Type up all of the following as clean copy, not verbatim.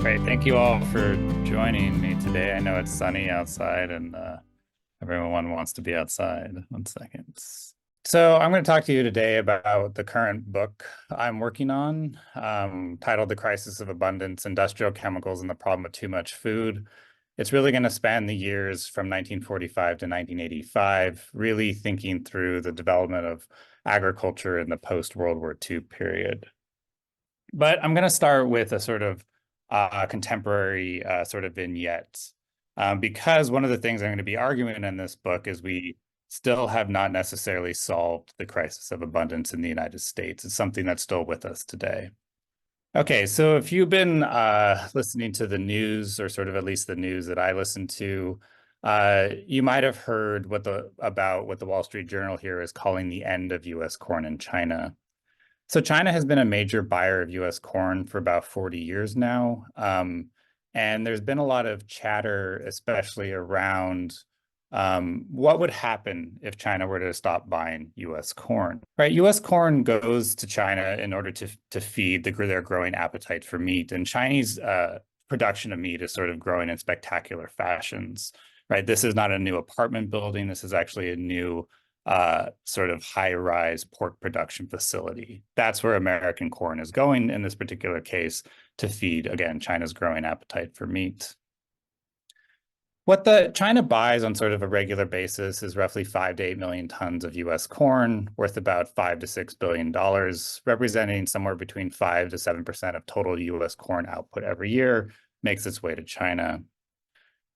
Great. Thank you all for joining me today. I know it's sunny outside and everyone wants to be outside. 1 second. So I'm going to talk to you today about the current book I'm working on, titled The Crisis of Abundance, Industrial Chemicals and the Problem of Too Much Food. It's really going to span the years from 1945 to 1985, really thinking through the development of agriculture in the post-World War II period. But I'm going to start with a sort of contemporary sort of vignette, because one of the things I'm going to be arguing in this book is we still have not necessarily solved the crisis of abundance in the United States. It's something that's still with us today. Okay, so if you've been listening to the news, or sort of at least the news that I listen to, you might have heard about what the Wall Street Journal here is calling the end of U.S. corn in China. So China has been a major buyer of U.S. corn for about 40 years now. And there's been a lot of chatter, especially around what would happen if China were to stop buying U.S. corn, right? U.S. corn goes to China in order to feed their growing appetite for meat. And Chinese production of meat is sort of growing in spectacular fashions, right? This is not a new apartment building. This is actually a new sort of high-rise pork production facility. That's where American corn is going in this particular case, to feed, again, China's growing appetite for meat. What China buys on sort of a regular basis is roughly 5 to 8 million tons of U.S. corn, worth about $5 to $6 billion, representing somewhere between 5 to 7% of total U.S. corn output every year, makes its way to China.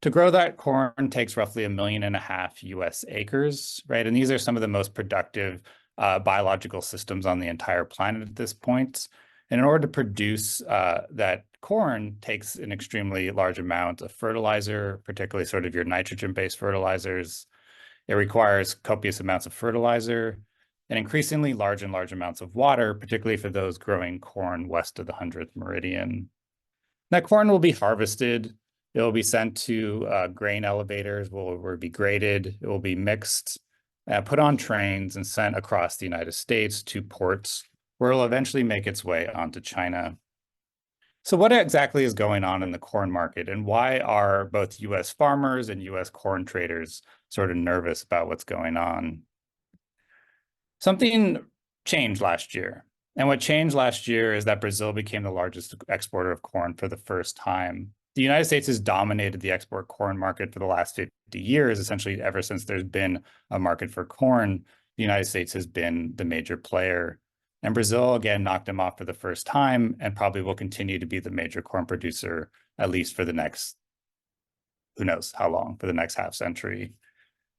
To grow that corn takes roughly 1.5 million U.S. acres, right? And these are some of the most productive biological systems on the entire planet at this point. And in order to produce that corn takes an extremely large amount of fertilizer, particularly sort of your nitrogen-based fertilizers. It requires copious amounts of fertilizer and increasingly large amounts of water, particularly for those growing corn west of the 100th meridian. That corn will be harvested. It will be sent to grain elevators, where it will be graded. It will be mixed, put on trains, and sent across the United States to ports, where it will eventually make its way onto China. So what exactly is going on in the corn market, and why are both U.S. farmers and U.S. corn traders sort of nervous about what's going on? Something changed last year. And what changed last year is that Brazil became the largest exporter of corn for the first time. The United States has dominated the export corn market for the last 50 years, essentially ever since there's been a market for corn. The United States has been the major player. And Brazil, again, knocked them off for the first time, and probably will continue to be the major corn producer, at least for the next, who knows how long, for the next half century.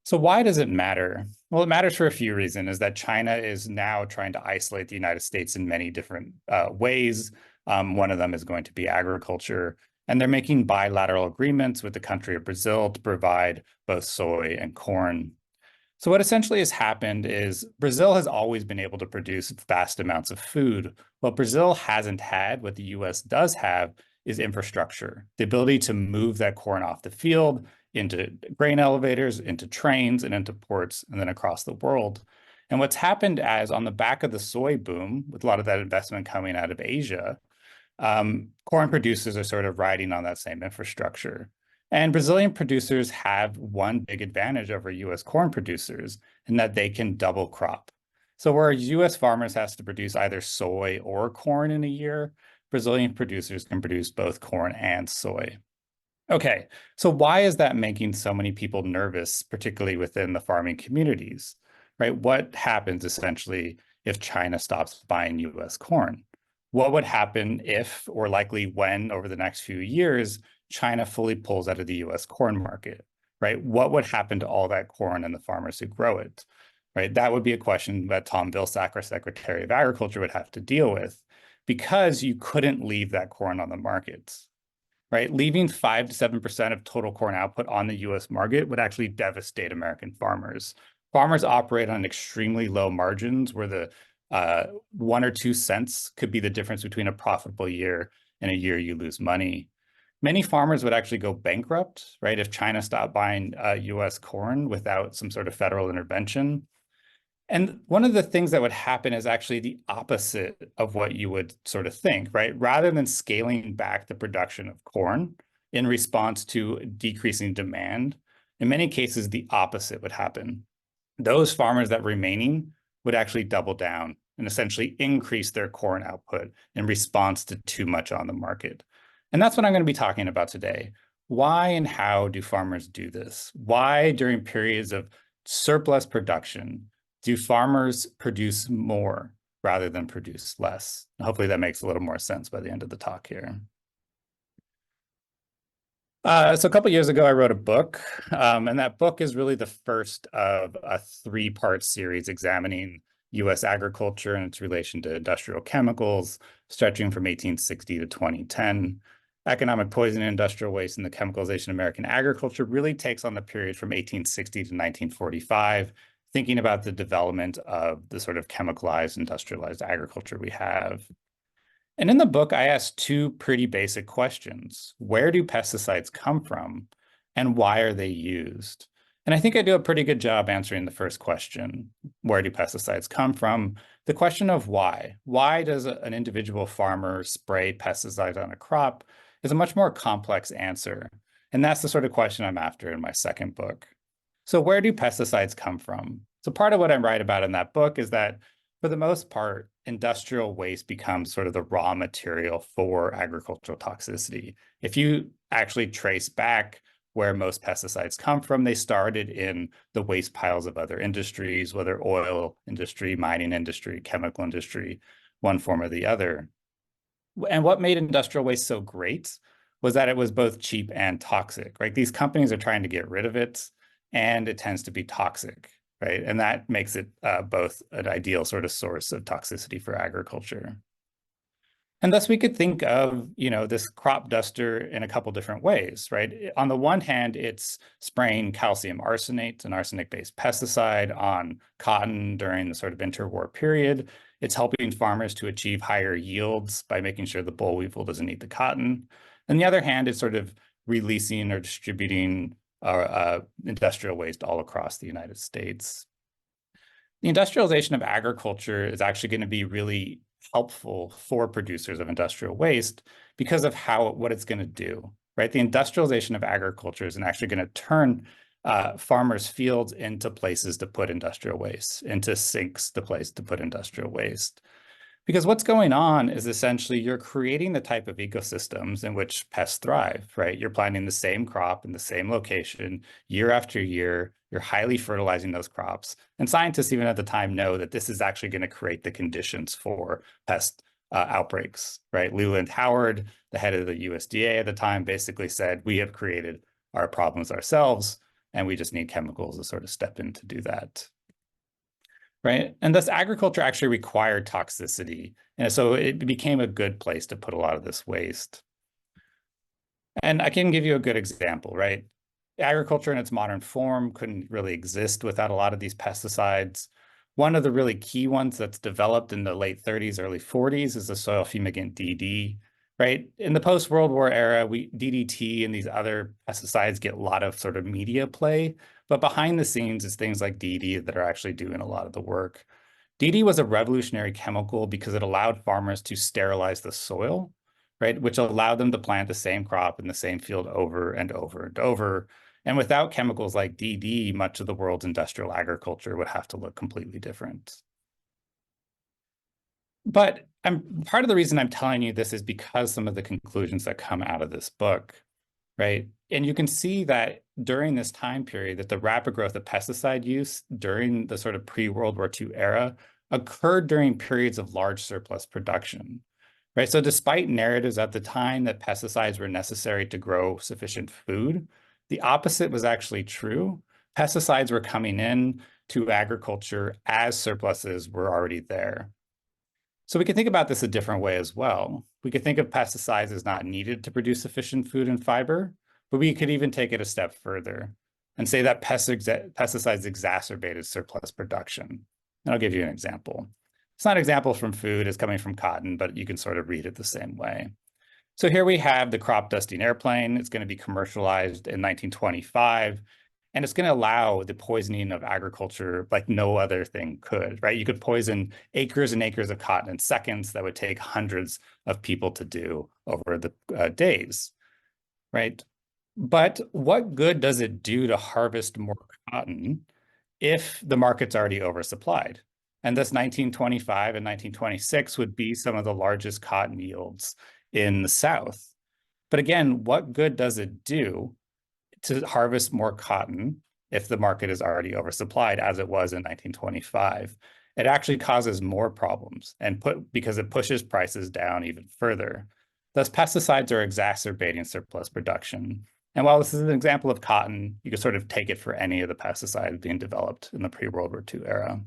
So why does it matter? Well, it matters for a few reasons. Is that China is now trying to isolate the United States in many different ways. One of them is going to be agriculture. And they're making bilateral agreements with the country of Brazil to provide both soy and corn. So what essentially has happened is Brazil has always been able to produce vast amounts of food. What Brazil hasn't had, what the US does have, is infrastructure, the ability to move that corn off the field into grain elevators, into trains, and into ports, and then across the world. And what's happened as on the back of the soy boom, with a lot of that investment coming out of Asia, corn producers are sort of riding on that same infrastructure. And Brazilian producers have one big advantage over US corn producers, in that they can double crop. So where US farmers has to produce either soy or corn in a year, Brazilian producers can produce both corn and soy. Okay, so why is that making so many people nervous, particularly within the farming communities, right? What happens essentially if China stops buying US corn? What would happen if, or likely when, over the next few years, China fully pulls out of the US corn market, right? What would happen to all that corn and the farmers who grow it, right? That would be a question that Tom Vilsack, our Secretary of Agriculture, would have to deal with, because you couldn't leave that corn on the markets, right? Leaving 5 to 7% of total corn output on the US market would actually devastate American farmers. Farmers operate on extremely low margins, where the 1 or 2 cents could be the difference between a profitable year and a year you lose money. Many farmers would actually go bankrupt, right, if China stopped buying US corn without some sort of federal intervention. And one of the things that would happen is actually the opposite of what you would sort of think, right? Rather than scaling back the production of corn in response to decreasing demand, in many cases, the opposite would happen. Those farmers that were remaining would actually double down and essentially increase their corn output in response to too much on the market. And that's what I'm going to be talking about today. Why and how do farmers do this? Why, during periods of surplus production, do farmers produce more rather than produce less? Hopefully that makes a little more sense by the end of the talk here. So a couple years ago, I wrote a book, and that book is really the first of a three-part series examining U.S. agriculture and its relation to industrial chemicals, stretching from 1860 to 2010. Economic poisoning, industrial waste, and the chemicalization of American agriculture really takes on the period from 1860 to 1945, thinking about the development of the sort of chemicalized, industrialized agriculture we have. And in the book, I asked two pretty basic questions. Where do pesticides come from, and why are they used? And I think I do a pretty good job answering the first question. Where do pesticides come from? The question of why. Why does an individual farmer spray pesticides on a crop is a much more complex answer. And that's the sort of question I'm after in my second book. So where do pesticides come from? So part of what I write about in that book is that for the most part, industrial waste becomes sort of the raw material for agricultural toxicity. If you actually trace back where most pesticides come from, they started in the waste piles of other industries, whether oil industry, mining industry, chemical industry, one form or the other. And what made industrial waste so great was that it was both cheap and toxic, right? These companies are trying to get rid of it, and it tends to be toxic, right? And that makes it both an ideal sort of source of toxicity for agriculture. And thus we could think of, this crop duster in a couple different ways, right? On the one hand, it's spraying calcium arsenate, an arsenic-based pesticide, on cotton during the sort of interwar period. It's helping farmers to achieve higher yields by making sure the boll weevil doesn't eat the cotton. On the other hand, it's sort of releasing or distributing industrial waste all across the United States. The industrialization of agriculture is actually going to be really helpful for producers of industrial waste because of what it's going to do, right? The industrialization of agriculture is actually going to turn farmers' fields into places to put industrial waste, into sinks, the place to put industrial waste. Because what's going on is essentially you're creating the type of ecosystems in which pests thrive, right? You're planting the same crop in the same location year after year. You're highly fertilizing those crops. And scientists, even at the time, know that this is actually going to create the conditions for pest outbreaks, right? Leland Howard, the head of the USDA at the time, basically said, we have created our problems ourselves, and we just need chemicals to sort of step in to do that. Right. And thus agriculture actually required toxicity. And so it became a good place to put a lot of this waste. And I can give you a good example, right? Agriculture in its modern form couldn't really exist without a lot of these pesticides. One of the really key ones that's developed in the late 30s, early 40s is the soil fumigant DD, right? In the post-World War era, DDT and these other pesticides get a lot of sort of media play, but behind the scenes is things like DD that are actually doing a lot of the work. DD was a revolutionary chemical because it allowed farmers to sterilize the soil, right? Which allowed them to plant the same crop in the same field over and over and over. And without chemicals like DD, much of the world's industrial agriculture would have to look completely different. But part of the reason I'm telling you this is because some of the conclusions that come out of this book, right? And you can see that during this time period that the rapid growth of pesticide use during the sort of pre-World War II era occurred during periods of large surplus production, right? So despite narratives at the time that pesticides were necessary to grow sufficient food, the opposite was actually true. Pesticides were coming in to agriculture as surpluses were already there. So we can think about this a different way as well. We could think of pesticides as not needed to produce sufficient food and fiber, but we could even take it a step further and say that pesticides exacerbated surplus production. And I'll give you an example. It's not an example from food, it's coming from cotton, but you can sort of read it the same way. So here we have the crop dusting airplane. It's going to be commercialized in 1925. And it's going to allow the poisoning of agriculture like no other thing could, right? You could poison acres and acres of cotton in seconds that would take hundreds of people to do over the days, right? But what good does it do to harvest more cotton if the market's already oversupplied? And this 1925 and 1926 would be some of the largest cotton yields in the South. But again, what good does it do to harvest more cotton if the market is already oversupplied, as it was in 1925? It actually causes more problems because it pushes prices down even further. Thus, pesticides are exacerbating surplus production. And while this is an example of cotton, you can sort of take it for any of the pesticides being developed in the pre-World War II era.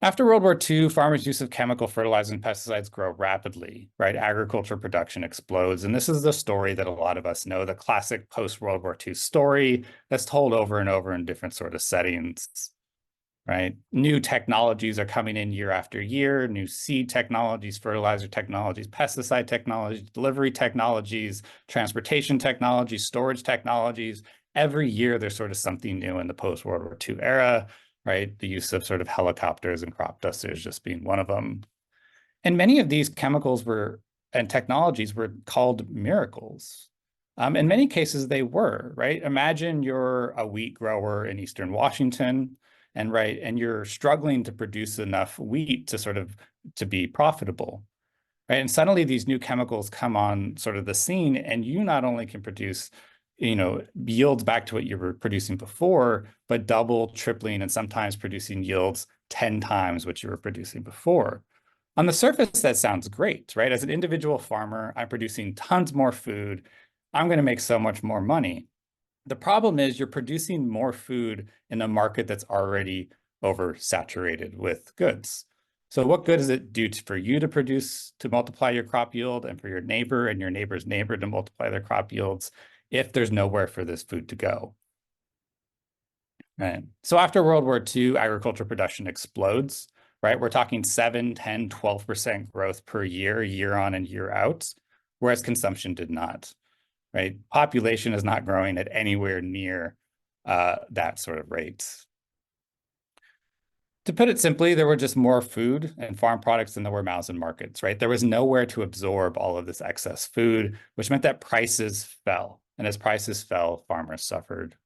After World War II, farmers' use of chemical fertilizers and pesticides grow rapidly, right? Agriculture production explodes. And this is the story that a lot of us know, the classic post-World War II story that's told over and over in different sort of settings, right? New technologies are coming in year after year, new seed technologies, fertilizer technologies, pesticide technologies, delivery technologies, transportation technologies, storage technologies. Every year, there's sort of something new in the post-World War II era, right? The use of sort of helicopters and crop dusters just being one of them. And many of these chemicals and technologies were called miracles. In many cases, they were, right? Imagine you're a wheat grower in Eastern Washington, and you're struggling to produce enough wheat to be profitable, right? And suddenly these new chemicals come on sort of the scene, and you not only can produce yields back to what you were producing before, but double, tripling, and sometimes producing yields 10 times what you were producing before. On the surface, that sounds great, right? As an individual farmer, I'm producing tons more food. I'm going to make so much more money. The problem is you're producing more food in a market that's already oversaturated with goods. So what good does it do for you to multiply your crop yield, and for your neighbor and your neighbor's neighbor to multiply their crop yields, if there's nowhere for this food to go? Right. So after World War II, agriculture production explodes, right? We're talking 7, 10, 12% growth per year on and year out, whereas consumption did not, right? Population is not growing at anywhere near that sort of rate. To put it simply, there were just more food and farm products than there were mouths in markets, right? There was nowhere to absorb all of this excess food, which meant that prices fell. And as prices fell, farmers suffered.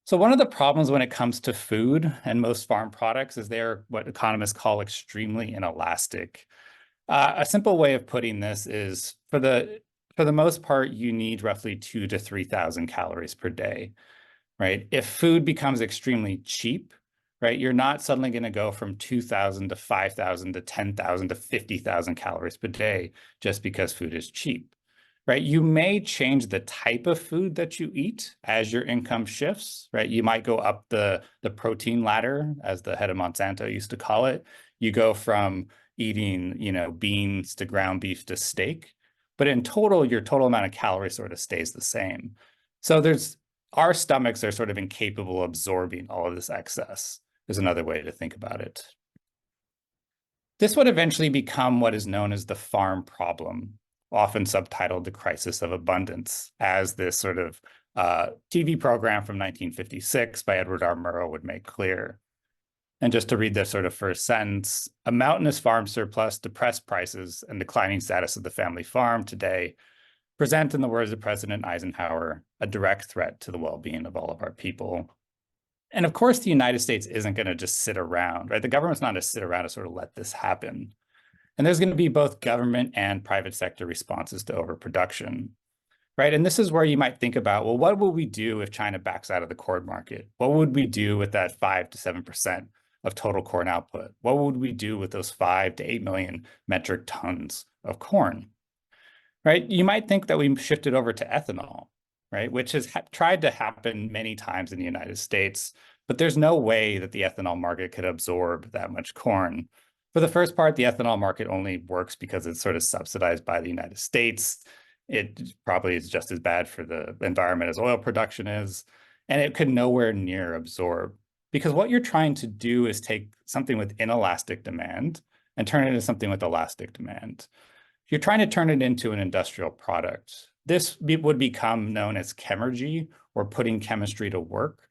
So one of the problems when it comes to food and most farm products is they're what economists call extremely inelastic. A simple way of putting this is for the most part, you need roughly 2,000 to 3,000 calories per day, right? If food becomes extremely cheap, right, you're not suddenly going to go from 2,000 to 5,000 to 10,000 to 50,000 calories per day just because food is cheap, right? You may change the type of food that you eat as your income shifts, right? You might go up the protein ladder, as the head of Monsanto used to call it. You go from eating, beans to ground beef to steak, but in total, your total amount of calories sort of stays the same. So our stomachs are sort of incapable of absorbing all of this excess, is another way to think about it. This would eventually become what is known as the farm problem, often subtitled The Crisis of Abundance, as this sort of TV program from 1956 by Edward R. Murrow would make clear. And just to read the sort of first sentence, a mountainous farm surplus, depressed prices, and declining status of the family farm today present, in the words of President Eisenhower, a direct threat to the well-being of all of our people. And of course, the United States isn't going to just sit around, right? The government's not going to sit around to sort of let this happen. And there's going to be both government and private sector responses to overproduction, right? And this is where you might think about, well, what will we do if China backs out of the corn market? What would we do with that 5 to 7% of total corn output? What would we do with those 5 to 8 million metric tons of corn, right? You might think that we shifted over to ethanol, right? Which has tried to happen many times in the United States, but there's no way that the ethanol market could absorb that much corn. For the first part, the ethanol market only works because it's sort of subsidized by the United States. It probably is just as bad for the environment as oil production is, and it could nowhere near absorb. Because what you're trying to do is take something with inelastic demand and turn it into something with elastic demand. You're trying to turn it into an industrial product, This would become known as chemergy, or putting chemistry to work.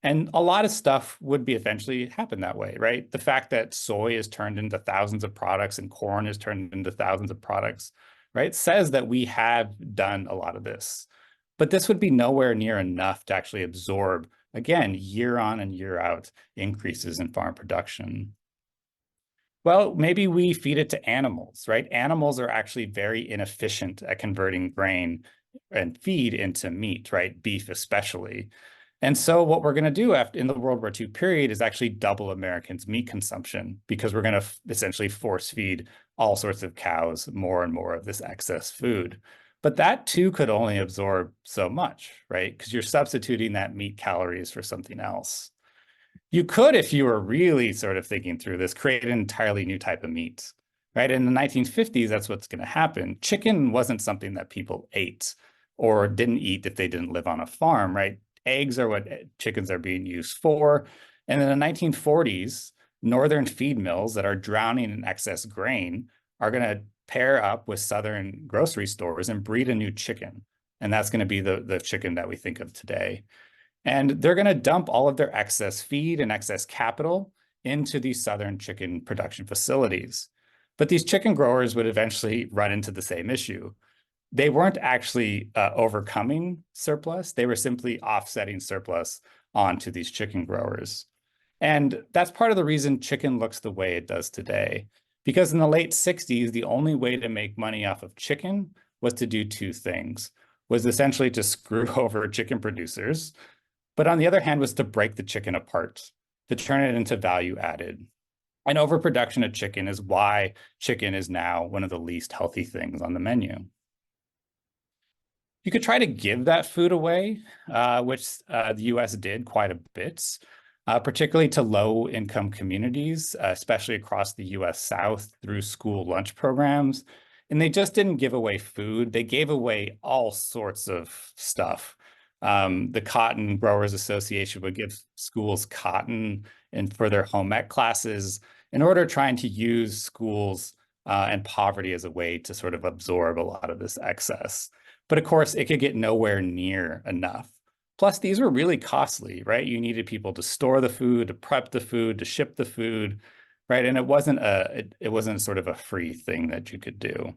And a lot of stuff would be eventually happen that way, right? The fact that soy is turned into thousands of products and corn is turned into thousands of products, right, says that we have done a lot of this. But this would be nowhere near enough to actually absorb, again, year on and year out increases in farm production. Well, maybe we feed it to animals, right? Animals are actually very inefficient at converting grain and feed into meat, right? Beef especially. And so what we're going to do after in the World War II period is actually double Americans' meat consumption, because we're going to essentially force feed all sorts of cows more and more of this excess food. But that too could only absorb so much, right? Because you're substituting that meat calories for something else. You could, if you were really sort of thinking through this, create an entirely new type of meat, right? In the 1950s, that's what's going to happen. Chicken wasn't something that people ate or didn't eat if they didn't live on a farm, right? Eggs are what chickens are being used for. And in the 1940s, northern feed mills that are drowning in excess grain are going to pair up with southern grocery stores and breed a new chicken. And that's going to be the chicken that we think of today. And they're going to dump all of their excess feed and excess capital into these southern chicken production facilities. But these chicken growers would eventually run into the same issue. They weren't actually overcoming surplus. They were simply offsetting surplus onto these chicken growers. And that's part of the reason chicken looks the way it does today. Because in the late 60s, the only way to make money off of chicken was to do two things, was essentially to screw over chicken producers, but on the other hand was to break the chicken apart, to turn it into value added. And overproduction of chicken is why chicken is now one of the least healthy things on the menu. You could try to give that food away, which the US did quite a bit, particularly to low-income communities, especially across the US South through school lunch programs. And they just didn't give away food. They gave away all sorts of stuff. The Cotton Growers Association would give schools cotton and for their home ec classes in order trying to use schools and poverty as a way to sort of absorb a lot of this excess. But of course, it could get nowhere near enough. Plus, these were really costly, right? You needed people to store the food, to prep the food, to ship the food, right? And it wasn't sort of a free thing that you could do.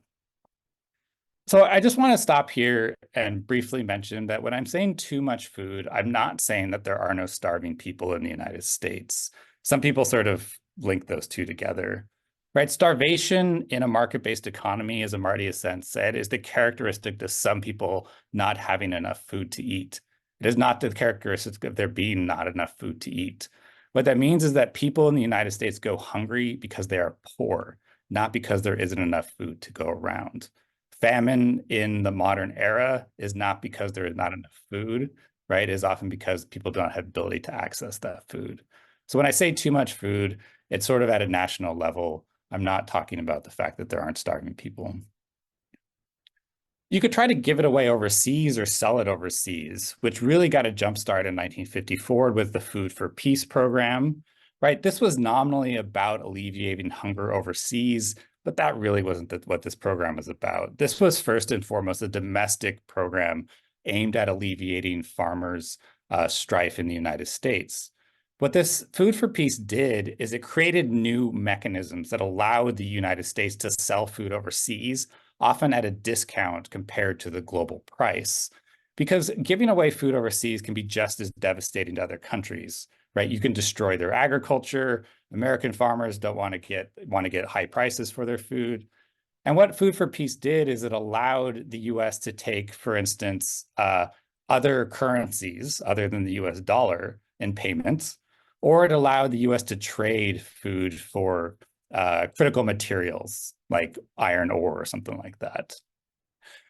So I just want to stop here and briefly mention that when I'm saying too much food, I'm not saying that there are no starving people in the United States. Some people sort of link those two together, right? Starvation in a market-based economy, as Amartya Sen said, is the characteristic of some people not having enough food to eat. It is not the characteristic of there being not enough food to eat. What that means is that people in the United States go hungry because they are poor, not because there isn't enough food to go around. Famine in the modern era is not because there is not enough food, right? It is often because people don't have ability to access that food. So when I say too much food, it's sort of at a national level. I'm not talking about the fact that there aren't starving people. You could try to give it away overseas or sell it overseas, which really got a jump start in 1954 with the Food for Peace program, right? This was nominally about alleviating hunger overseas, but that really wasn't what this program was about. This was first and foremost a domestic program aimed at alleviating farmers' strife in the United States. What this Food for Peace did is it created new mechanisms that allowed the United States to sell food overseas, often at a discount compared to the global price. Because giving away food overseas can be just as devastating to other countries, right? You can destroy their agriculture. American farmers don't want to get high prices for their food. And what Food for Peace did is it allowed the US to take, for instance, other currencies other than the US dollar in payments, or it allowed the US to trade food for critical materials like iron ore or something like that.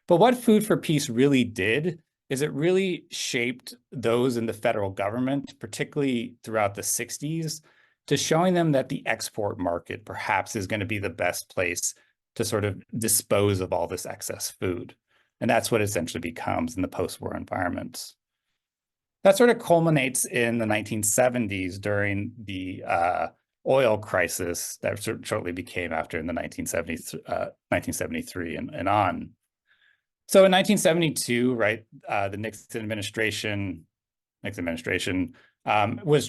But what Food for Peace really did is it really shaped those in the federal government, particularly throughout the 60s, to showing them that the export market perhaps is going to be the best place to sort of dispose of all this excess food. And that's what it essentially becomes in the post-war environment. That sort of culminates in the 1970s during the oil crisis that shortly became after in the 1973 and on. So in 1972, right, the Nixon administration was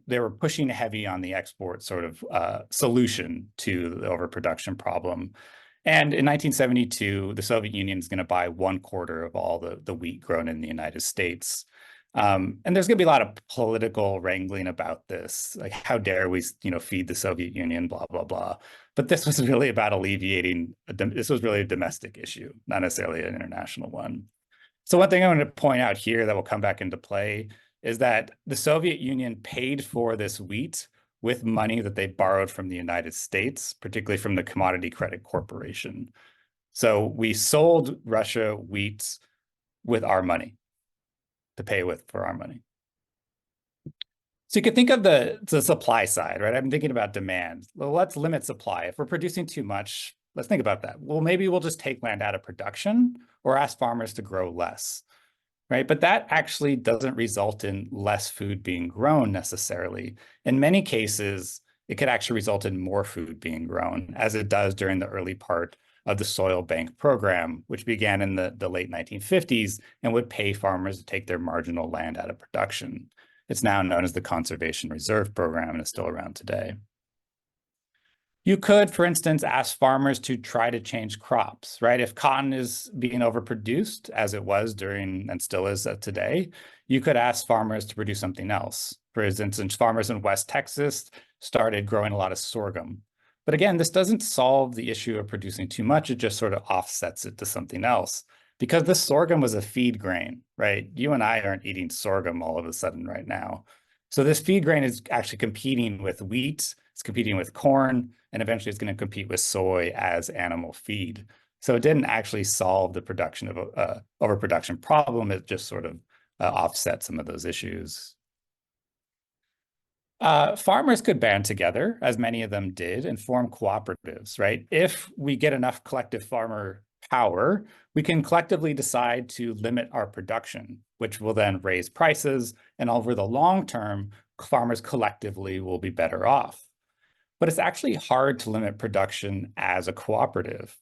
they were pushing heavy on the export sort of solution to the overproduction problem. And in 1972, the Soviet Union is going to buy 1/4 of all the wheat grown in the United States. And there's going to be a lot of political wrangling about this, like how dare we, feed the Soviet Union, blah, blah, blah. But this was really about alleviating, this was really a domestic issue, not necessarily an international one. So one thing I want to point out here that will come back into play is that the Soviet Union paid for this wheat with money that they borrowed from the United States, particularly from the Commodity Credit Corporation. So we sold Russia wheat with our money to pay with for our money. So you could think of the supply side, right? I'm thinking about demand. Well, let's limit supply. If we're producing too much, let's think about that. Well, maybe we'll just take land out of production or ask farmers to grow less, right? But that actually doesn't result in less food being grown necessarily. In many cases, it could actually result in more food being grown, as it does during the early part of the soil bank program, which began in the late 1950s and would pay farmers to take their marginal land out of production. It's now known as the Conservation Reserve Program and is still around today. You could, for instance, ask farmers to try to change crops, right? If cotton is being overproduced, as it was during and still is today, you could ask farmers to produce something else. For instance, farmers in West Texas started growing a lot of sorghum. But again, this doesn't solve the issue of producing too much. It just sort of offsets it to something else. Because this sorghum was a feed grain, right? You and I aren't eating sorghum all of a sudden right now. So this feed grain is actually competing with wheat, it's competing with corn, and eventually it's going to compete with soy as animal feed. So it didn't actually solve the production of overproduction problem. It just sort of offset some of those issues. Farmers could band together, as many of them did, and form cooperatives, right? If we get enough collective farmer power, we can collectively decide to limit our production, which will then raise prices. And over the long term, farmers collectively will be better off. But it's actually hard to limit production as a cooperative.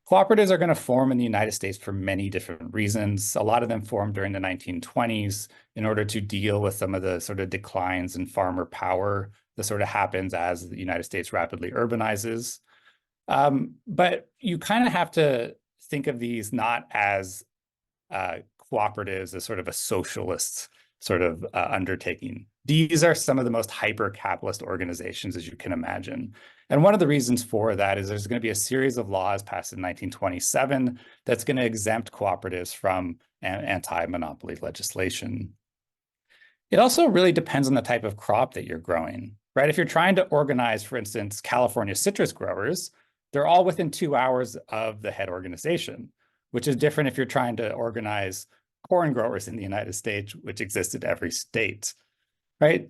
Cooperatives are going to form in the United States for many different reasons. A lot of them formed during the 1920s in order to deal with some of the sort of declines in farmer power that sort of happens as the United States rapidly urbanizes. But you kind of have to think of these not as cooperatives, as sort of a socialist sort of undertaking. These are some of the most hyper-capitalist organizations as you can imagine. And one of the reasons for that is there's going to be a series of laws passed in 1927 that's going to exempt cooperatives from anti-monopoly legislation. It also really depends on the type of crop that you're growing, right? If you're trying to organize, for instance, California citrus growers, they're all within 2 hours of the head organization, which is different if you're trying to organize corn growers in the United States, which exist in every state, right?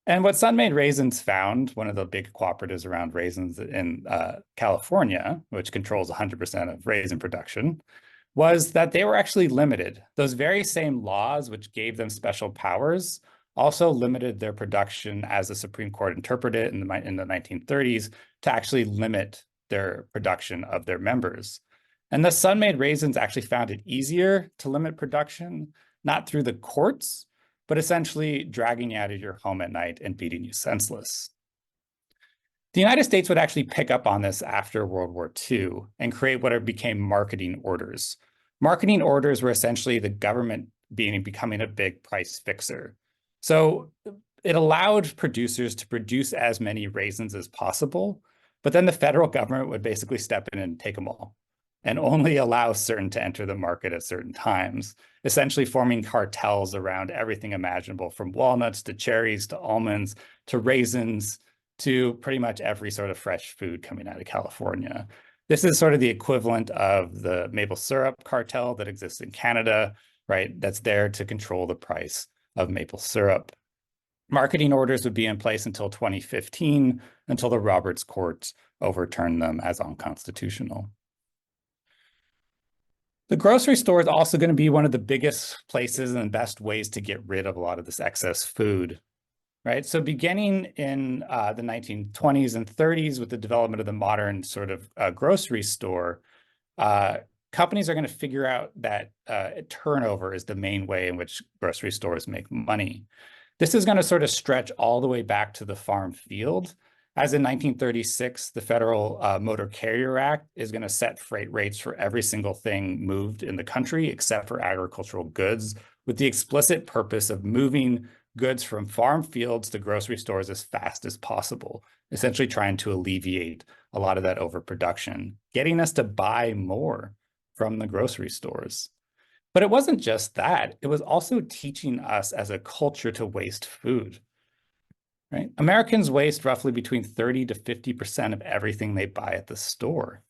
And what Sun-Maid Raisins found, one of the big cooperatives around raisins in California, which controls 100% of raisin production, was that they were actually limited. Those very same laws, which gave them special powers, also limited their production, as the Supreme Court interpreted it in the 1930s, to actually limit their production of their members. And the Sun-Maid Raisins actually found it easier to limit production, not through the courts, but essentially dragging you out of your home at night and beating you senseless. The United States would actually pick up on this after World War II and create what became marketing orders. Marketing orders were essentially the government becoming a big price fixer. So it allowed producers to produce as many raisins as possible, but then the federal government would basically step in and take them all and only allow certain to enter the market at certain times, essentially forming cartels around everything imaginable, from walnuts to cherries to almonds to raisins to pretty much every sort of fresh food coming out of California. This is sort of the equivalent of the maple syrup cartel that exists in Canada, right? That's there to control the price of maple syrup. Marketing orders would be in place until 2015, until the Roberts Court overturned them as unconstitutional. The grocery store is also going to be one of the biggest places and best ways to get rid of a lot of this excess food, right? So beginning in the 1920s and 30s with the development of the modern sort of grocery store, companies are going to figure out that turnover is the main way in which grocery stores make money. This is going to sort of stretch all the way back to the farm field. As in 1936, the Federal Motor Carrier Act is going to set freight rates for every single thing moved in the country, except for agricultural goods, with the explicit purpose of moving goods from farm fields to grocery stores as fast as possible, essentially trying to alleviate a lot of that overproduction, getting us to buy more from the grocery stores. But it wasn't just that. It was also teaching us as a culture to waste food, right? Americans waste roughly between 30 to 50% of everything they buy at the store,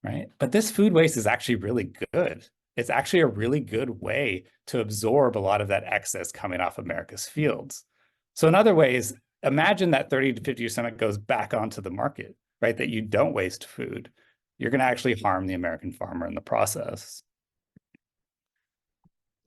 right? But this food waste is actually really good. It's actually a really good way to absorb a lot of that excess coming off America's fields. So in other ways, imagine that 30 to 50% goes back onto the market, right? That you don't waste food. You're going to actually harm the American farmer in the process.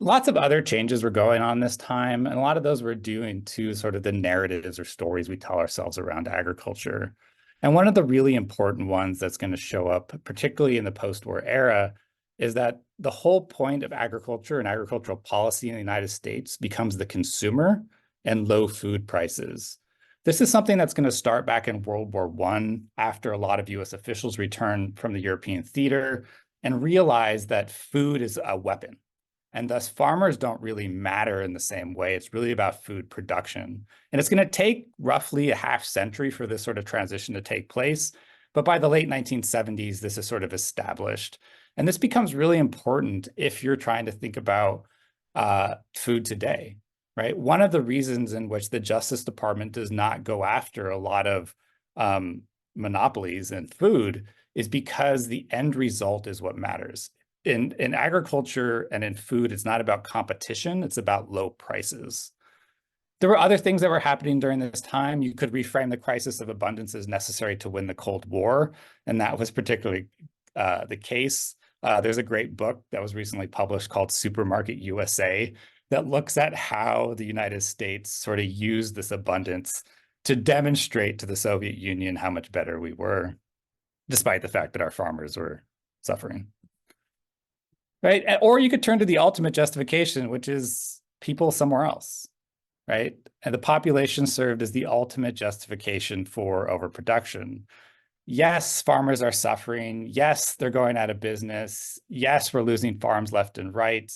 Lots of other changes were going on this time, and a lot of those were due to sort of the narratives or stories we tell ourselves around agriculture. And one of the really important ones that's going to show up, particularly in the post-war era, is that the whole point of agriculture and agricultural policy in the United States becomes the consumer and low food prices. This is something that's going to start back in World War I, after a lot of US officials returned from the European theater and realized that food is a weapon. And thus farmers don't really matter in the same way. It's really about food production. And it's going to take roughly a half century for this sort of transition to take place. But by the late 1970s, this is sort of established. And this becomes really important if you're trying to think about food today, right? One of the reasons in which the Justice Department does not go after a lot of monopolies in food is because the end result is what matters. In agriculture and in food, it's not about competition, it's about low prices. There were other things that were happening during this time. You could reframe the crisis of abundance as necessary to win the Cold War, and that was particularly the case. There's a great book that was recently published called Supermarket USA that looks at how the United States sort of used this abundance to demonstrate to the Soviet Union how much better we were, despite the fact that our farmers were suffering. Right? Or you could turn to the ultimate justification, which is people somewhere else, right? And the population served as the ultimate justification for overproduction. Yes, farmers are suffering. Yes, they're going out of business. Yes, we're losing farms left and right.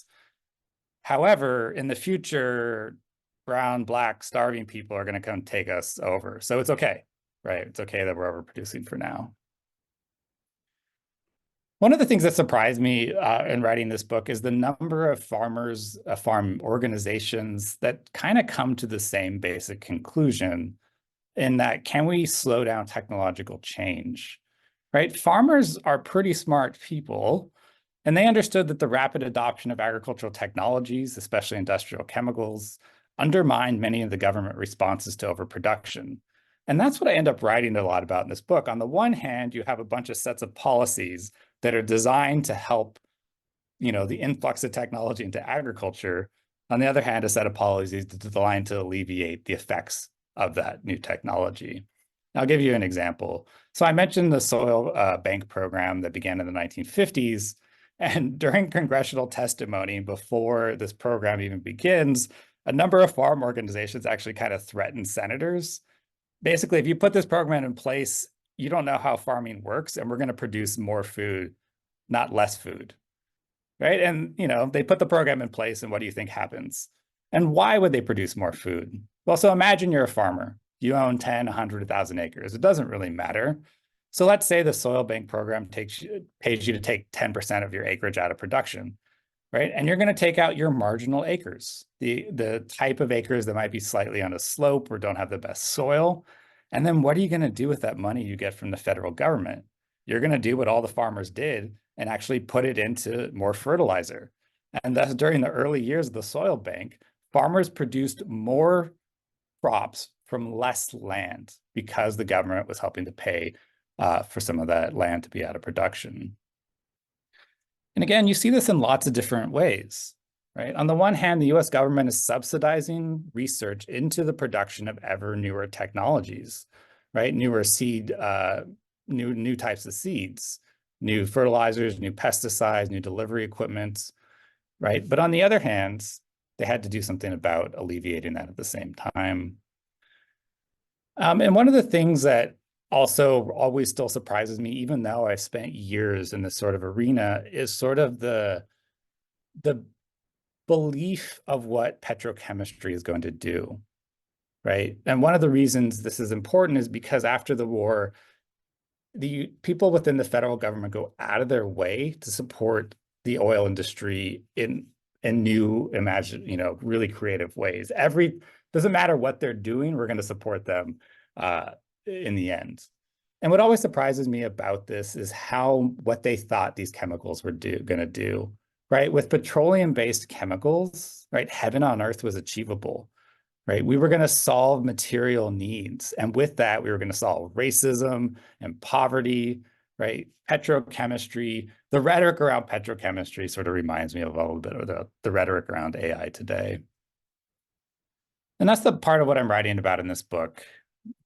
However, in the future, brown, black, starving people are going to come take us over. So it's okay, right? It's okay that we're overproducing for now. One of the things that surprised me in writing this book is the number of farmers, farm organizations that kind of come to the same basic conclusion in that, can we slow down technological change, right? Farmers are pretty smart people, and they understood that the rapid adoption of agricultural technologies, especially industrial chemicals, undermined many of the government responses to overproduction. And that's what I end up writing a lot about in this book. On the one hand, you have a bunch of sets of policies that are designed to help, the influx of technology into agriculture. On the other hand, a set of policies designed to alleviate the effects of that new technology. I'll give you an example. So I mentioned the soil bank program that began in the 1950s. And during congressional testimony, before this program even begins, a number of farm organizations actually kind of threatened senators. Basically, if you put this program in place, you don't know how farming works, and we're going to produce more food, not less food, right? And, they put the program in place, and what do you think happens? And why would they produce more food? Well, so imagine you're a farmer. You own 10, 100, 1,000 acres. It doesn't really matter. So let's say the soil bank program pays you to take 10% of your acreage out of production, right? And you're going to take out your marginal acres, the type of acres that might be slightly on a slope or don't have the best soil. And then what are you going to do with that money you get from the federal government? You're going to do what all the farmers did and actually put it into more fertilizer. And thus, during the early years of the soil bank, farmers produced more crops from less land because the government was helping to pay for some of that land to be out of production. And again, you see this in lots of different ways, right? On the one hand, the US government is subsidizing research into the production of ever newer technologies, right? Newer seed, new types of seeds, new fertilizers, new pesticides, new delivery equipment, right? But on the other hand, they had to do something about alleviating that at the same time. And one of the things that also always still surprises me, even though I've spent years in this sort of arena, is sort of the belief of what petrochemistry is going to do, right? And one of the reasons this is important is because after the war, the people within the federal government go out of their way to support the oil industry in new, really creative ways. Doesn't matter what they're doing, we're going to support them in the end. And what always surprises me about this is what they thought these chemicals were going to do, right? With petroleum-based chemicals, right, heaven on earth was achievable, right? We were going to solve material needs. And with that, we were going to solve racism and poverty, right? Petrochemistry, the rhetoric around petrochemistry sort of reminds me of a little bit of the rhetoric around AI today. And that's the part of what I'm writing about in this book.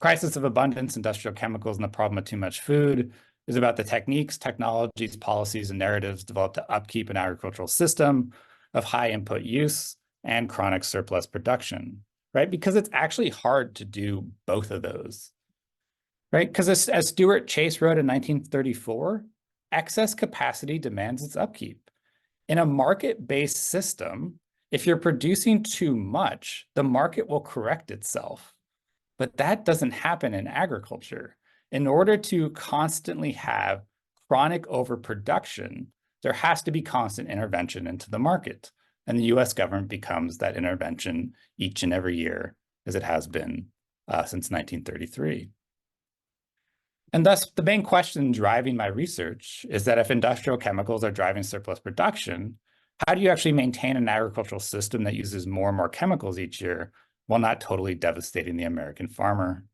Crisis of Abundance, Industrial Chemicals, and the Problem of Too Much Food is about the techniques, technologies, policies, and narratives developed to upkeep an agricultural system of high input use and chronic surplus production, right? Because it's actually hard to do both of those, right? Because as Stuart Chase wrote in 1934, excess capacity demands its upkeep. In a market-based system, if you're producing too much, the market will correct itself. But that doesn't happen in agriculture. In order to constantly have chronic overproduction, there has to be constant intervention into the market. And the US government becomes that intervention each and every year, as it has been since 1933. And thus, the main question driving my research is that if industrial chemicals are driving surplus production, how do you actually maintain an agricultural system that uses more and more chemicals each year while not totally devastating the American farmer?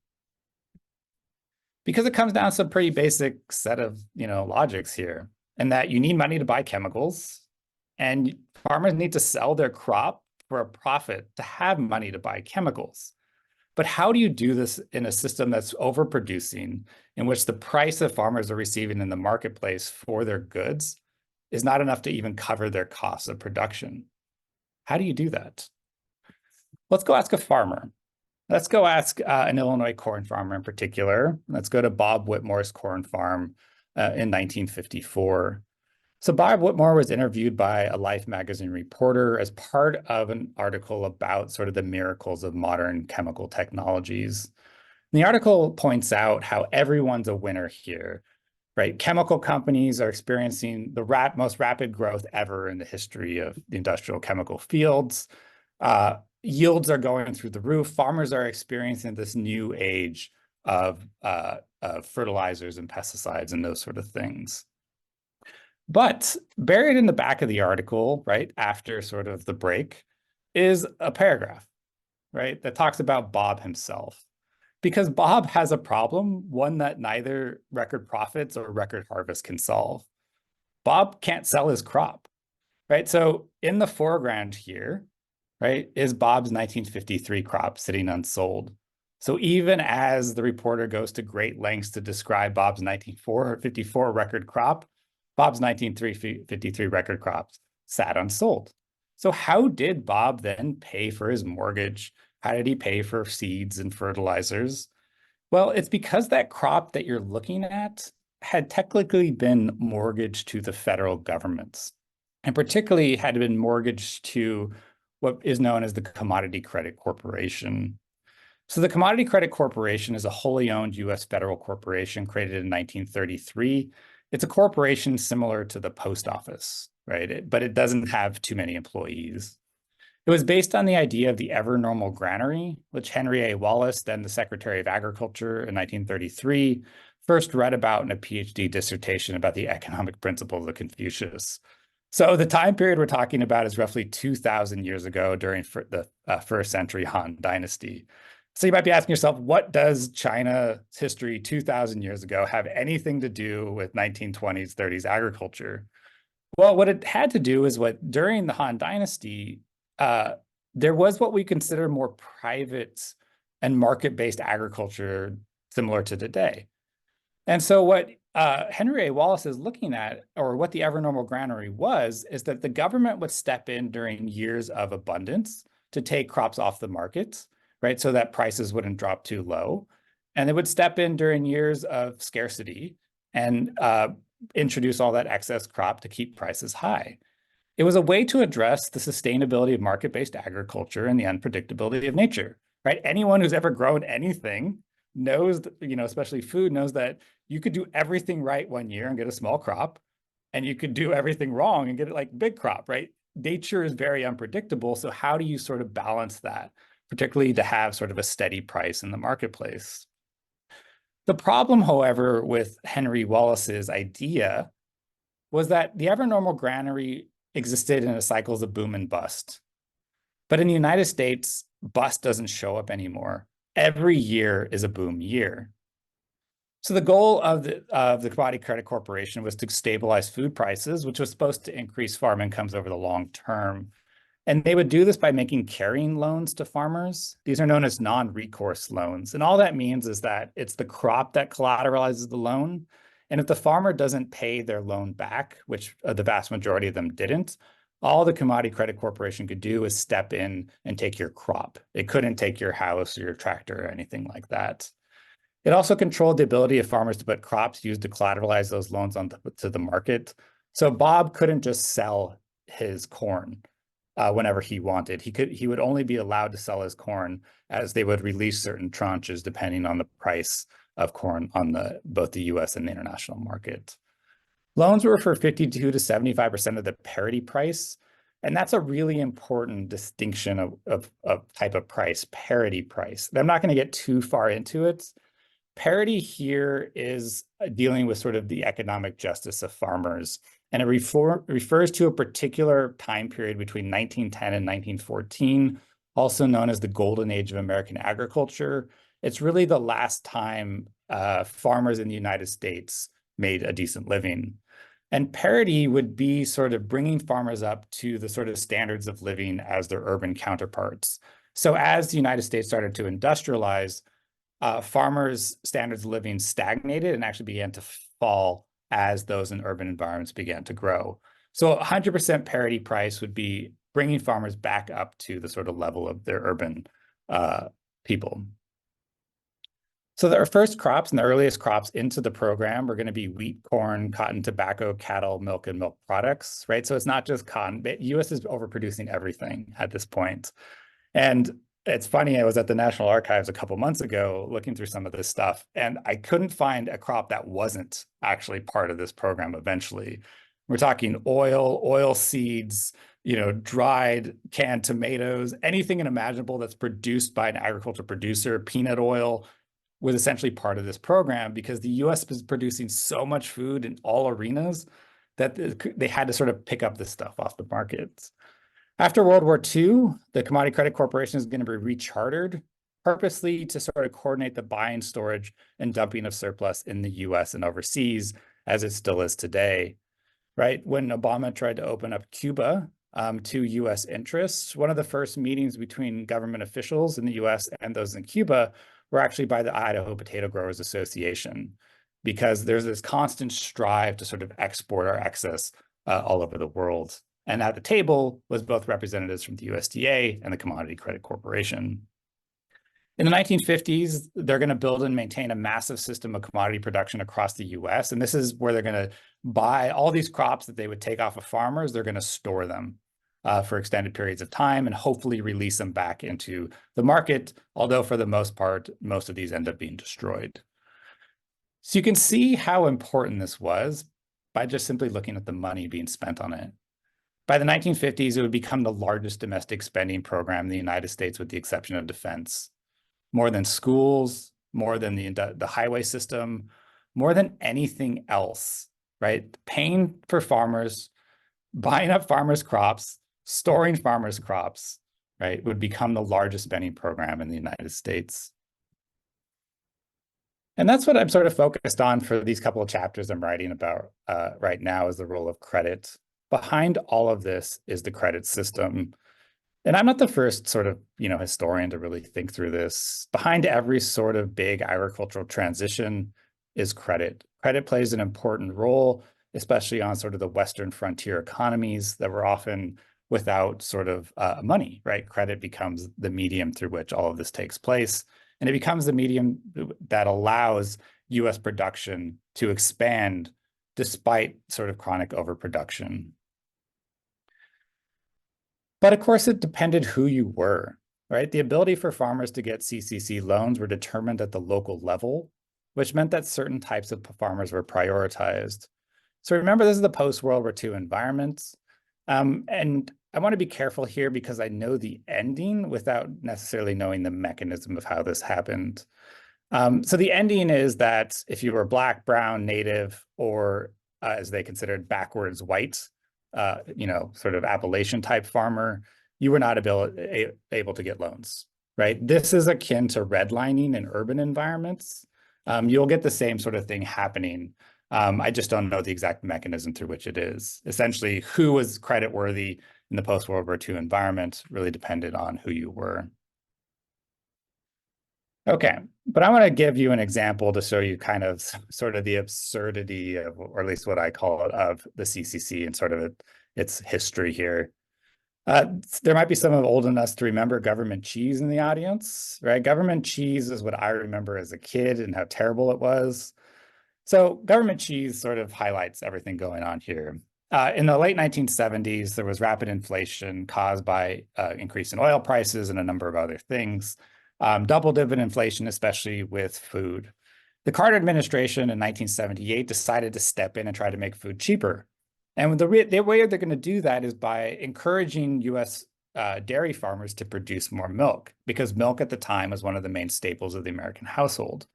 Because it comes down to a pretty basic set of logics here, and that you need money to buy chemicals, and farmers need to sell their crop for a profit to have money to buy chemicals. But how do you do this in a system that's overproducing, in which the price that farmers are receiving in the marketplace for their goods is not enough to even cover their costs of production? How do you do that? Let's go ask a farmer. Let's go ask an Illinois corn farmer in particular. Let's go to Bob Whitmore's corn farm in 1954. So Bob Whitmore was interviewed by a Life magazine reporter as part of an article about sort of the miracles of modern chemical technologies. And the article points out how everyone's a winner here, right? Chemical companies are experiencing the most rapid growth ever in the history of the industrial chemical fields. Yields are going through the roof. Farmers are experiencing this new age of fertilizers and pesticides and those sort of things. But buried in the back of the article, right, after sort of the break, is a paragraph, right, that talks about Bob himself. Because Bob has a problem, one that neither record profits or record harvest can solve. Bob can't sell his crop, right? So in the foreground here, right, is Bob's 1953 crop sitting unsold. So even as the reporter goes to great lengths to describe Bob's 1954 record crop, Bob's 1953 record crops sat unsold. So how did Bob then pay for his mortgage? How did he pay for seeds and fertilizers? Well, it's because that crop that you're looking at had technically been mortgaged to the federal government, and particularly had been mortgaged to what is known as the Commodity Credit Corporation. So the Commodity Credit Corporation is a wholly owned US federal corporation created in 1933. It's a corporation similar to the post office, right? But it doesn't have too many employees. It was based on the idea of the ever normal granary, which Henry A. Wallace, then the Secretary of Agriculture in 1933, first read about in a PhD dissertation about the economic principles of Confucius. So the time period we're talking about is roughly 2,000 years ago during the first century Han Dynasty. So you might be asking yourself, what does China's history 2,000 years ago have anything to do with 1920s, 30s agriculture? Well, what it had to do is during the Han Dynasty, there was what we consider more private and market-based agriculture similar to today. And so what Henry A. Wallace is looking at, or what the ever-normal granary was, is that the government would step in during years of abundance to take crops off the market, right? So that prices wouldn't drop too low. And they would step in during years of scarcity and introduce all that excess crop to keep prices high. It was a way to address the sustainability of market-based agriculture and the unpredictability of nature, right? Anyone who's ever grown anything knows, especially food, knows that you could do everything right one year and get a small crop, and you could do everything wrong and get it like big crop, right? Nature is very unpredictable. So how do you sort of balance that, particularly to have sort of a steady price in the marketplace? The problem, however, with Henry Wallace's idea was that the ever-normal granary existed in a cycles of boom and bust. But in the United States, bust doesn't show up anymore. Every year is a boom year. So the goal of the Commodity Credit Corporation was to stabilize food prices, which was supposed to increase farm incomes over the long term. And they would do this by making carrying loans to farmers. These are known as non-recourse loans. And all that means is that it's the crop that collateralizes the loan. And if the farmer doesn't pay their loan back, which the vast majority of them didn't, all the Commodity Credit Corporation could do is step in and take your crop. It couldn't take your house or your tractor or anything like that. It also controlled the ability of farmers to put crops used to collateralize those loans to the market. So Bob couldn't just sell his corn whenever he wanted. He would only be allowed to sell his corn as they would release certain tranches depending on the price of corn on both the US and the international market. Loans were for 52 to 75% of the parity price. And that's a really important distinction of type of price, parity price. I'm not going to get too far into it. Parity here is dealing with sort of the economic justice of farmers. And it refers to a particular time period between 1910 and 1914, also known as the golden age of American agriculture. It's really the last time farmers in the United States made a decent living. And parity would be sort of bringing farmers up to the sort of standards of living as their urban counterparts. So as the United States started to industrialize, farmers' standards of living stagnated and actually began to fall as those in urban environments began to grow. So 100% parity price would be bringing farmers back up to the sort of level of their urban people. So our first crops and the earliest crops into the program are going to be wheat, corn, cotton, tobacco, cattle, milk, and milk products, right? So it's not just cotton. The US is overproducing everything at this point. And it's funny, I was at the National Archives a couple months ago looking through some of this stuff, and I couldn't find a crop that wasn't actually part of this program eventually. We're talking oil seeds, dried canned tomatoes, anything imaginable that's produced by an agricultural producer. Peanut oil was essentially part of this program because the US was producing so much food in all arenas that they had to sort of pick up this stuff off the markets. After World War II, the Commodity Credit Corporation is going to be rechartered purposely to sort of coordinate the buying, storage, and dumping of surplus in the US and overseas, as it still is today, right? When Obama tried to open up Cuba to US interests, one of the first meetings between government officials in the US and those in Cuba were actually by the Idaho Potato Growers Association, because there's this constant strive to sort of export our excess all over the world. And at the table was both representatives from the USDA and the Commodity Credit Corporation. In the 1950s, they're going to build and maintain a massive system of commodity production across the US. And this is where they're going to buy all these crops that they would take off of farmers. They're going to store them for extended periods of time and hopefully release them back into the market. Although for the most part, most of these end up being destroyed. So you can see how important this was by just simply looking at the money being spent on it. By the 1950s, it would become the largest domestic spending program in the United States, with the exception of defense. More than schools, more than the highway system, more than anything else, right? Paying for farmers, buying up farmers' crops, storing farmers' crops, right, would become the largest spending program in the United States. And that's what I'm sort of focused on for these couple of chapters I'm writing about right now, is the role of credit. Behind all of this is the credit system. And I'm not the first sort of, historian to really think through this. Behind every sort of big agricultural transition is credit. Credit plays an important role, especially on sort of the Western frontier economies that were often without sort of money, right? Credit becomes the medium through which all of this takes place. And it becomes the medium that allows US production to expand despite sort of chronic overproduction. But of course, it depended who you were, right? The ability for farmers to get CCC loans were determined at the local level, which meant that certain types of farmers were prioritized. So remember, this is the post-World War II environment. And I want to be careful here because I know the ending without necessarily knowing the mechanism of how this happened. So the ending is that if you were Black, brown, native, or as they considered backwards white, sort of Appalachian type farmer, you were not able to get loans, right? This is akin to redlining in urban environments. You'll get the same sort of thing happening. I just don't know the exact mechanism through which it is. Essentially, who was creditworthy in the post-World War II environment really depended on who you were. Okay, but I want to give you an example to show you kind of sort of the absurdity of, or at least what I call it, of the CCC and sort of its history here. There might be some of old enough to remember government cheese in the audience, right? Government cheese is what I remember as a kid and how terrible it was. So government cheese sort of highlights everything going on here. In the late 1970s, there was rapid inflation caused by increase in oil prices and a number of other things. Double-digit inflation, especially with food. The Carter administration in 1978 decided to step in and try to make food cheaper. And the way they're going to do that is by encouraging U.S. Dairy farmers to produce more milk, because milk at the time was one of the main staples of the American household.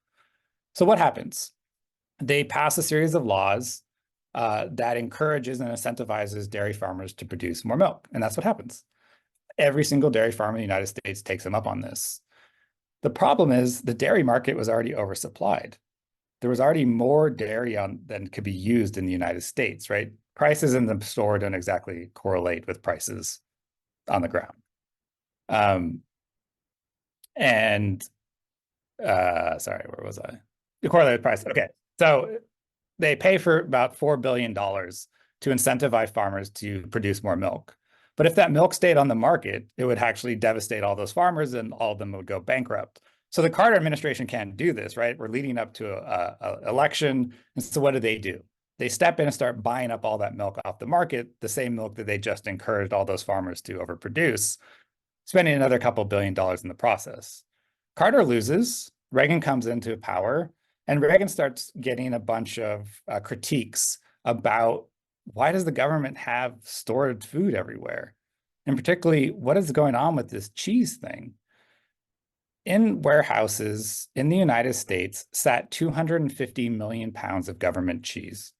So what happens? They pass a series of laws that encourages and incentivizes dairy farmers to produce more milk. And that's what happens. Every single dairy farmer in the United States takes them up on this. The problem is the dairy market was already oversupplied. There was already more dairy than could be used in the United States, right? Prices in the store don't exactly correlate with prices on the ground. Sorry, where was I? The correlated price. Okay, so they pay for about $4 billion to incentivize farmers to produce more milk. But if that milk stayed on the market, it would actually devastate all those farmers and all of them would go bankrupt. So the Carter administration can't do this, right? We're leading up to an election. And so what do? They step in and start buying up all that milk off the market, the same milk that they just encouraged all those farmers to overproduce, spending another couple $1 billion in the process. Carter loses, Reagan comes into power, and Reagan starts getting a bunch of critiques about why does the government have stored food everywhere? And particularly, what is going on with this cheese thing? In warehouses in the United States sat 250 million pounds of government cheese.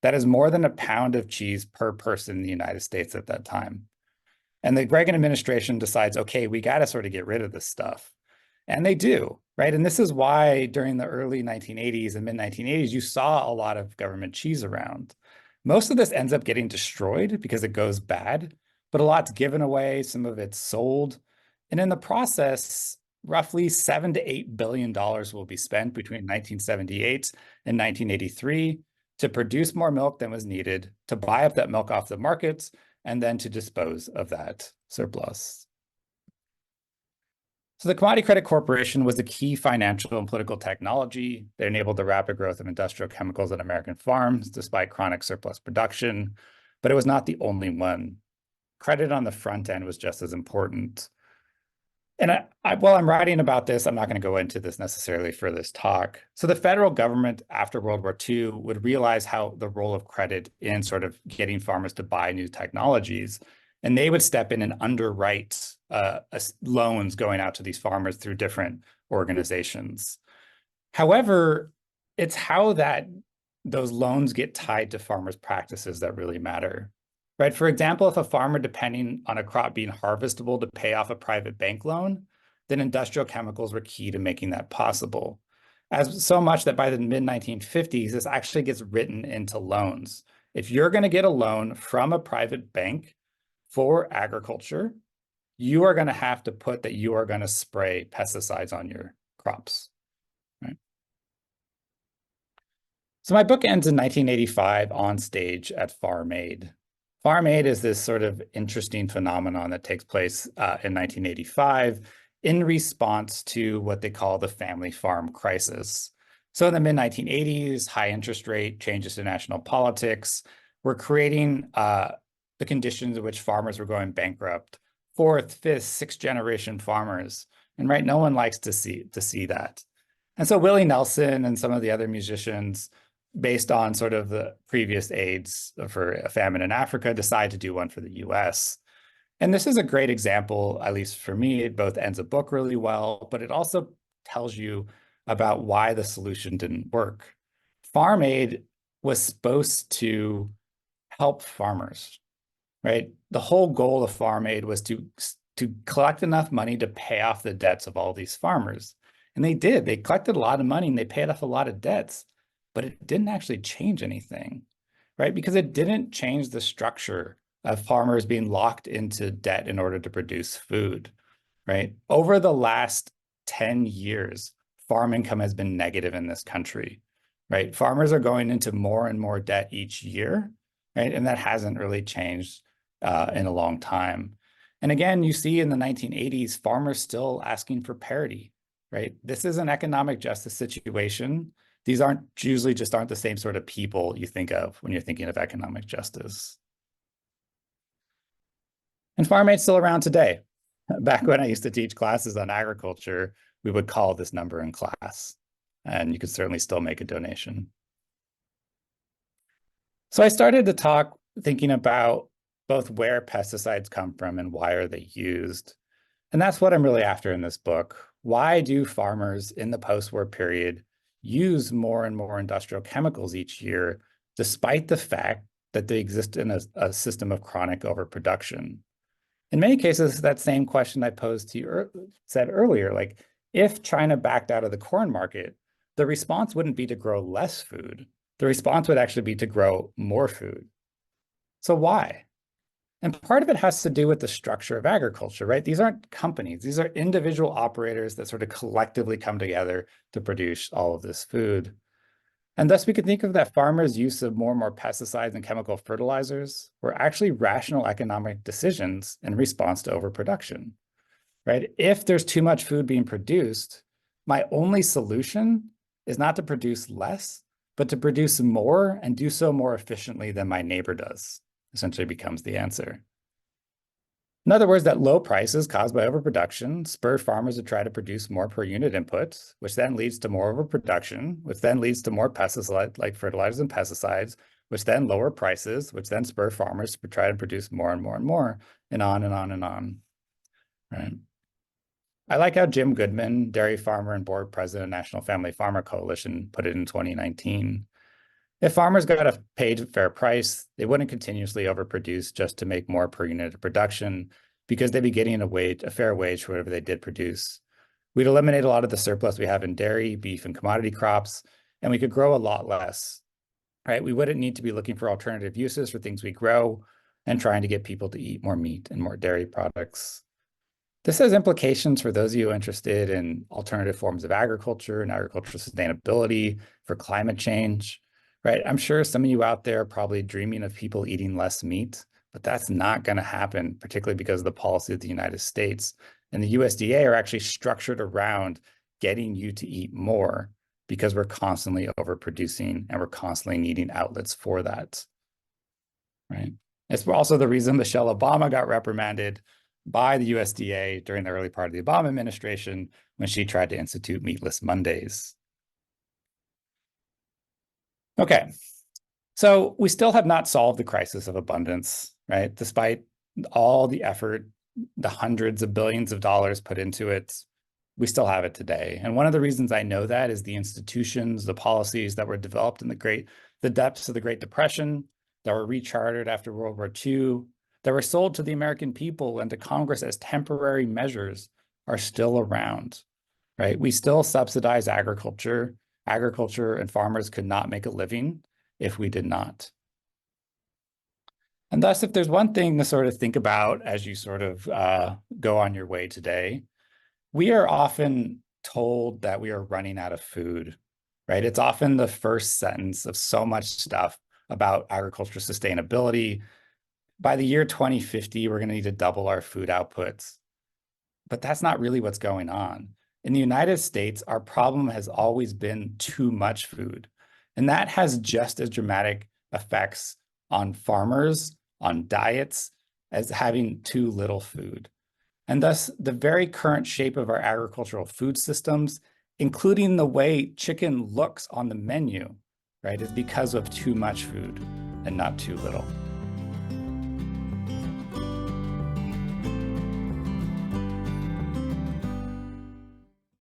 That is more than a pound of cheese per person in the United States at that time. And the Reagan administration decides, okay, we got to sort of get rid of this stuff. And they do, right? And this is why during the early 1980s and mid-1980s, you saw a lot of government cheese around. Most of this ends up getting destroyed because it goes bad, but a lot's given away, some of it's sold. And in the process, roughly $7 to $8 billion will be spent between 1978 and 1983 to produce more milk than was needed, to buy up that milk off the markets, and then to dispose of that surplus. So the Commodity Credit Corporation was the key financial and political technology that enabled the rapid growth of industrial chemicals on American farms despite chronic surplus production, but it was not the only one. Credit on the front end was just as important. And while I'm writing about this, I'm not going to go into this necessarily for this talk. So the federal government after World War II would realize how the role of credit in sort of getting farmers to buy new technologies, and they would step in and underwrite loans going out to these farmers through different organizations. However, it's how those loans get tied to farmers' practices that really matter. Right? For example, if a farmer depending on a crop being harvestable to pay off a private bank loan, then industrial chemicals were key to making that possible. As so much that by the mid-1950s, this actually gets written into loans. If you're going to get a loan from a private bank for agriculture, you are going to have to put that you are going to spray pesticides on your crops. Right? So my book ends in 1985 on stage at Farm Aid. Farm Aid is this sort of interesting phenomenon that takes place in 1985 in response to what they call the family farm crisis. So in the mid-1980s, high interest rate, changes to national politics were creating the conditions in which farmers were going bankrupt. Fourth, fifth, sixth generation farmers. And right, no one likes to see that. And so Willie Nelson and some of the other musicians, based on sort of the previous aids for a famine in Africa, decide to do one for the US. And this is a great example, at least for me. It both ends a book really well, but it also tells you about why the solution didn't work. Farm aid was supposed to help farmers, right? The whole goal of Farm Aid was to collect enough money to pay off the debts of all these farmers. And they did. They collected a lot of money and they paid off a lot of debts, but it didn't actually change anything, right? Because it didn't change the structure of farmers being locked into debt in order to produce food, right? Over the last 10 years, farm income has been negative in this country, right? Farmers are going into more and more debt each year, right? And that hasn't really changed in a long time. And again, you see in the 1980s, farmers still asking for parity, right? This is an economic justice situation. These usually aren't the same sort of people you think of when you're thinking of economic justice. And Farm Aid's still around today. Back when I used to teach classes on agriculture, we would call this number in class, and you could certainly still make a donation. So I started to talk thinking about both where pesticides come from and why are they used. And that's what I'm really after in this book. Why do farmers in the post-war period use more and more industrial chemicals each year, despite the fact that they exist in a system of chronic overproduction? In many cases, that same question I posed to you said earlier, like if China backed out of the corn market, the response wouldn't be to grow less food. The response would actually be to grow more food. So why? And part of it has to do with the structure of agriculture, right? These aren't companies. These are individual operators that sort of collectively come together to produce all of this food. And thus we could think of that farmers' use of more and more pesticides and chemical fertilizers were actually rational economic decisions in response to overproduction, right? If there's too much food being produced, my only solution is not to produce less, but to produce more and do so more efficiently than my neighbor does, essentially becomes the answer. In other words, that low prices caused by overproduction spur farmers to try to produce more per unit input, which then leads to more overproduction, which then leads to more pesticides like fertilizers and pesticides, which then lower prices, which then spur farmers to try to produce more and more and more, and on and on and on, right? I like how Jim Goodman, dairy farmer and board president of National Family Farmer Coalition, put it in 2019. If farmers got a paid fair price, they wouldn't continuously overproduce just to make more per unit of production because they'd be getting a fair wage for whatever they did produce. We'd eliminate a lot of the surplus we have in dairy, beef, and commodity crops, and we could grow a lot less, right? We wouldn't need to be looking for alternative uses for things we grow and trying to get people to eat more meat and more dairy products. This has implications for those of you interested in alternative forms of agriculture and agricultural sustainability for climate change. Right, I'm sure some of you out there are probably dreaming of people eating less meat, but that's not going to happen, particularly because of the policy of the United States. And the USDA are actually structured around getting you to eat more because we're constantly overproducing and we're constantly needing outlets for that. Right. It's also the reason Michelle Obama got reprimanded by the USDA during the early part of the Obama administration when she tried to institute meatless Mondays. Okay, so we still have not solved the crisis of abundance, right? Despite all the effort, the hundreds of billions of dollars put into it, we still have it today. And one of the reasons I know that is the institutions, the policies that were developed in the depths of the Great Depression, that were rechartered after World War II, that were sold to the American people and to Congress as temporary measures are still around, right? We still subsidize agriculture. Agriculture and farmers could not make a living if we did not. And thus, if there's one thing to sort of think about as you sort of go on your way today, we are often told that we are running out of food, right? It's often the first sentence of so much stuff about agricultural sustainability. By the year 2050, we're going to need to double our food outputs. But that's not really what's going on. In the United States, our problem has always been too much food. And that has just as dramatic effects on farmers, on diets, as having too little food. And thus, the very current shape of our agricultural food systems, including the way chicken looks on the menu, right, is because of too much food and not too little.